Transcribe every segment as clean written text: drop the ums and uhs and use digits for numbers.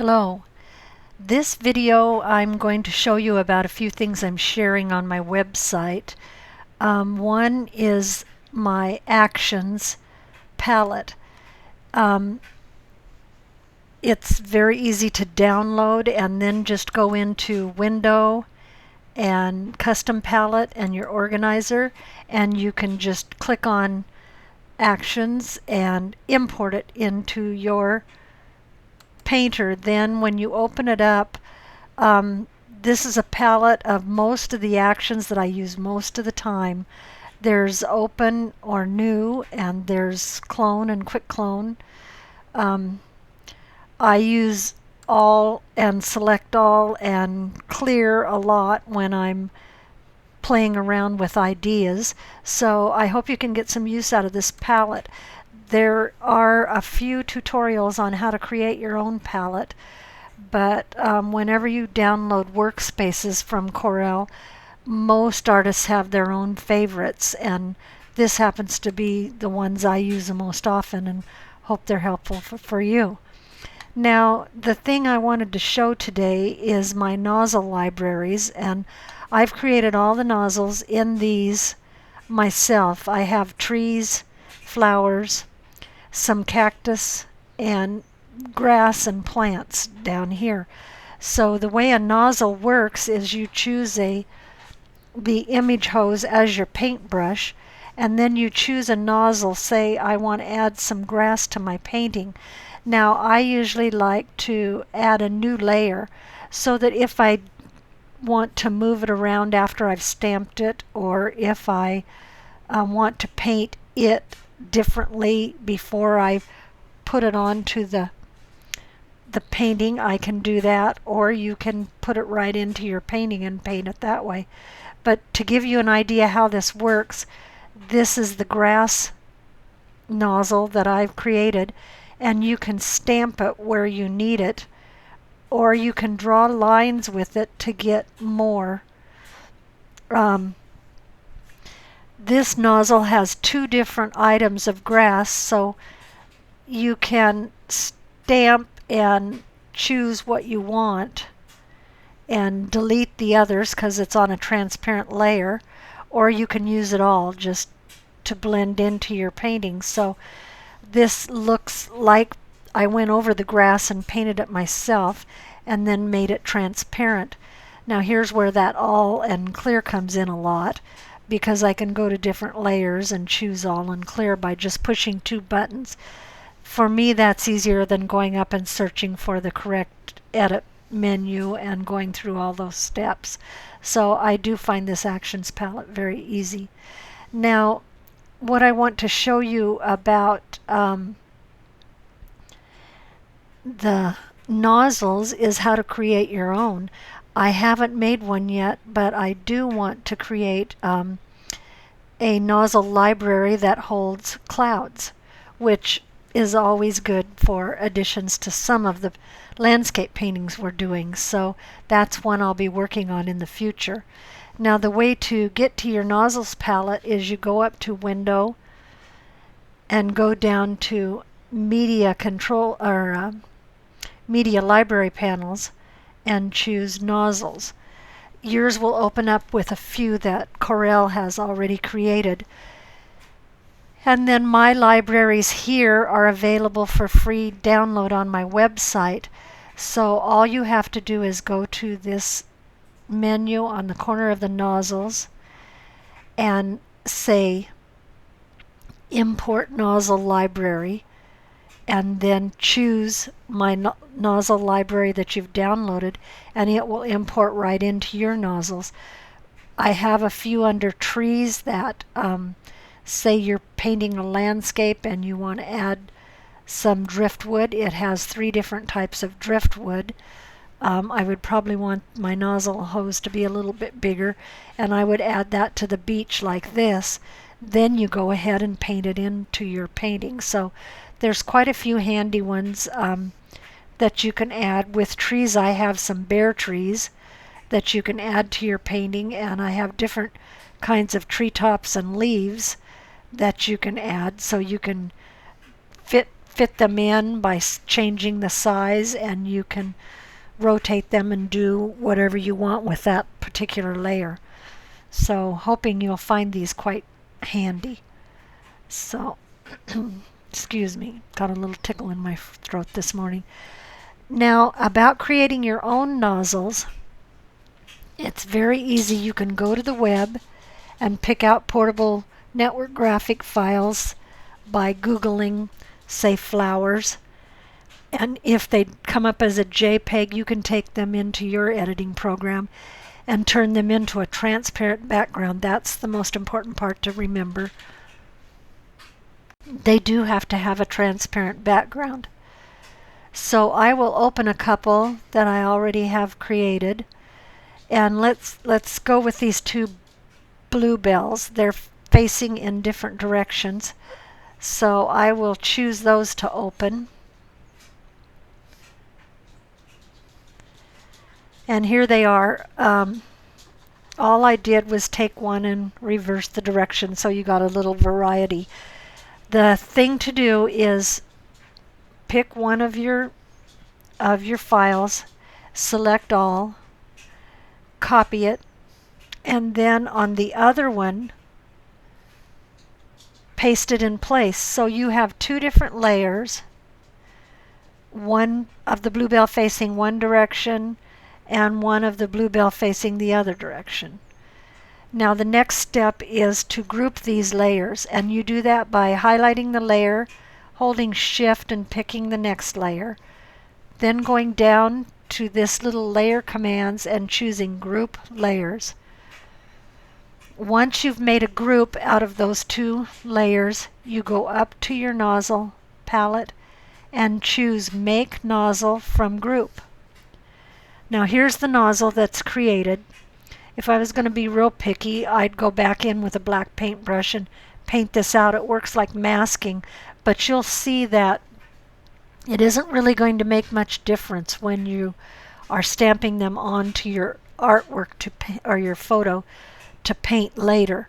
Hello. This video I'm going to show you about a few things I'm sharing on my website. One is my actions palette. It's very easy to download and then just go into Window and Custom Palette and your organizer, and you can just click on Actions and import it into your painter. Then when you open it up, this is a palette of most of the actions that I use most of the time. There's open or new, and there's clone and quick clone. I use all and select all and clear a lot when I'm playing around with ideas. So I hope you can get some use out of this palette. There are a few tutorials on how to create your own palette, but whenever you download workspaces from Corel, most artists have their own favorites, and this happens to be the ones I use the most often, and hope they're helpful for you. Now, the thing I wanted to show today is my nozzle libraries, and I've created all the nozzles in these myself. I have trees, flowers, some cactus, and grass and plants down here. So the way a nozzle works is you choose the image hose as your paintbrush, and then you choose a nozzle. Say I want to add some grass to my painting. Now I usually like to add a new layer so that if I want to move it around after I've stamped it, or if I want to paint it differently before I put it onto the painting, I can do that, or you can put it right into your painting and paint it that way. But to give you an idea how this works, this is the grass nozzle that I've created, and you can stamp it where you need it, or you can draw lines with it to get more. This nozzle has two different items of grass, so you can stamp and choose what you want and delete the others because it's on a transparent layer, or you can use it all just to blend into your painting. So this looks like I went over the grass and painted it myself and then made it transparent. Now here's where that all and clear comes in a lot, because I can go to different layers and choose all and clear by just pushing two buttons. For me, that's easier than going up and searching for the correct edit menu and going through all those steps. So I do find this actions palette very easy. Now, what I want to show you about the nozzles is how to create your own. I haven't made one yet, but I do want to create a nozzle library that holds clouds, which is always good for additions to some of the landscape paintings we're doing. So that's one I'll be working on in the future. Now the way to get to your nozzles palette is you go up to Window and go down to Media Control, or Media Library Panels, and choose Nozzles. Yours will open up with a few that Corel has already created. And then my libraries here are available for free download on my website. So all you have to do is go to this menu on the corner of the nozzles and say Import Nozzle Library, and then choose my nozzle library that you've downloaded, and it will import right into your nozzles. I have a few under trees that say you're painting a landscape and you want to add some driftwood. It has 3 different types of driftwood. I would probably want my nozzle hose to be a little bit bigger, and I would add that to the beach like this. Then you go ahead and paint it into your painting. So there's quite a few handy ones that you can add. With trees, I have some bare trees that you can add to your painting, and I have different kinds of treetops and leaves that you can add, so you can fit fit them in by changing the size, and you can rotate them and do whatever you want with that particular layer. So hoping you'll find these quite handy. So excuse me, got a little tickle in my throat this morning. Now, about creating your own nozzles, it's very easy. You can go to the web and pick out portable network graphic files by Googling, say, flowers. And if they come up as a JPEG, you can take them into your editing program and turn them into a transparent background. That's the most important part to remember. They do have to have a transparent background. So I will open a couple that I already have created, and let's go with these two bluebells. They're facing in different directions, so I will choose those to open. And here they are. All I did was take one and reverse the direction, so you got a little variety. The thing to do is pick one of your files, select all, copy it, and then on the other one, paste it in place. So you have two different layers, one of the bluebell facing one direction and one of the bluebell facing the other direction. Now the next step is to group these layers, and you do that by highlighting the layer, holding Shift and picking the next layer, then going down to this little layer commands and choosing Group Layers. Once you've made a group out of those two layers, you go up to your nozzle palette and choose Make Nozzle from Group. Now here's the nozzle that's created. If I was going to be real picky, I'd go back in with a black paintbrush and paint this out. It works like masking, but you'll see that it isn't really going to make much difference when you are stamping them onto your artwork or your photo to paint later.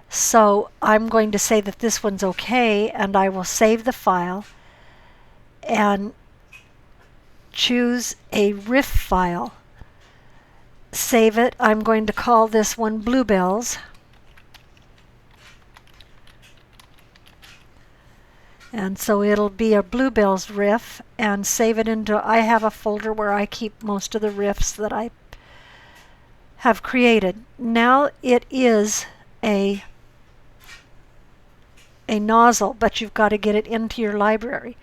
So I'm going to say that this one's okay, and I will save the file and choose a riff file. Save it. I'm going to call this one Bluebells. And so it'll be a Bluebells riff, and save it into, I have a folder where I keep most of the riffs that I have created. Now it is a nozzle, but you've got to get it into your library.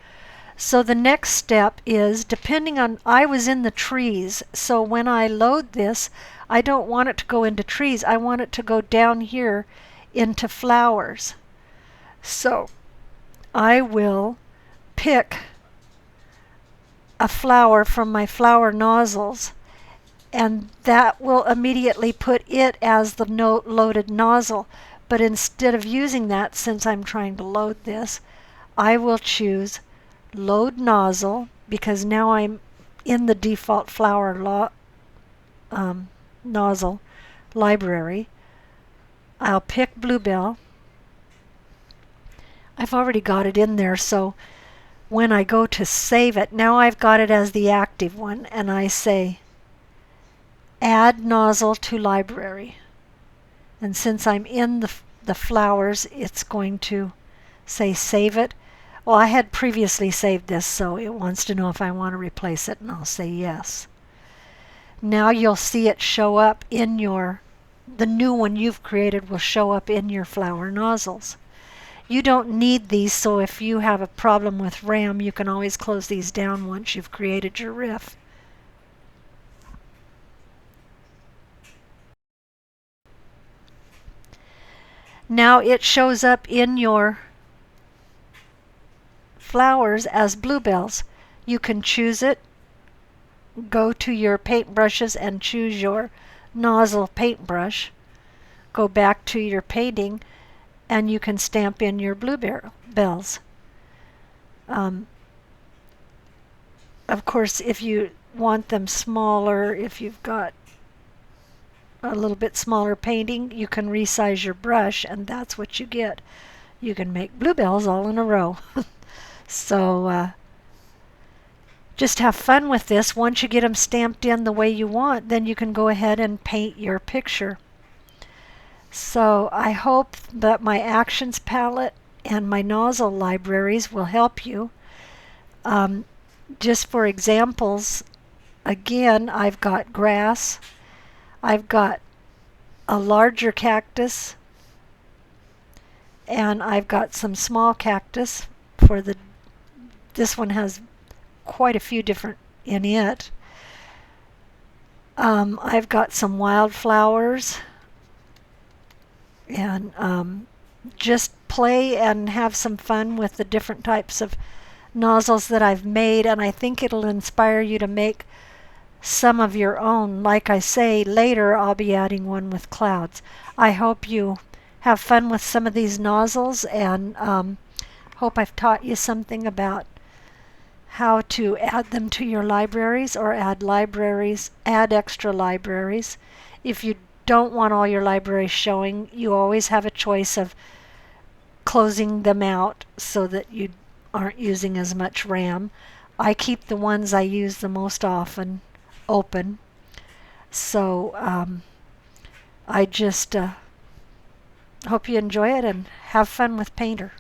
So the next step is, depending on, I was in the trees, so when I load this, I don't want it to go into trees. I want it to go down here into flowers. So I will pick a flower from my flower nozzles, and that will immediately put it as the loaded nozzle. But instead of using that, since I'm trying to load this, I will choose Load Nozzle, because now I'm in the default flower nozzle library. I'll pick Bluebell. I've already got it in there, so when I go to save it, now I've got it as the active one, and I say Add Nozzle to Library. And since I'm in the flowers, it's going to say Save It. Well, I had previously saved this, so it wants to know if I want to replace it, and I'll say yes. Now you'll see it show up in the new one you've created will show up in your flower nozzles. You don't need these, so if you have a problem with RAM, you can always close these down once you've created your riff. Now it shows up in your flowers as Bluebells. You can choose it, go to your paintbrushes and choose your nozzle paintbrush, go back to your painting, and you can stamp in your bluebells. Of course, if you want them smaller, if you've got a little bit smaller painting, you can resize your brush, and that's what you get. You can make bluebells all in a row. So just have fun with this. Once you get them stamped in the way you want, then you can go ahead and paint your picture. So I hope that my actions palette and my nozzle libraries will help you. Just for examples, again, I've got grass, I've got a larger cactus, and I've got some small cactus for this one has quite a few different in it. I've got some wildflowers, and just play and have some fun with the different types of nozzles that I've made, and I think it'll inspire you to make some of your own. Like I say, later I'll be adding one with clouds. I hope you have fun with some of these nozzles, and hope I've taught you something about how to add them to your libraries, or add extra libraries. If you don't want all your libraries showing, you always have a choice of closing them out so that you aren't using as much RAM. I keep the ones I use the most often open. So I just hope you enjoy it and have fun with Painter.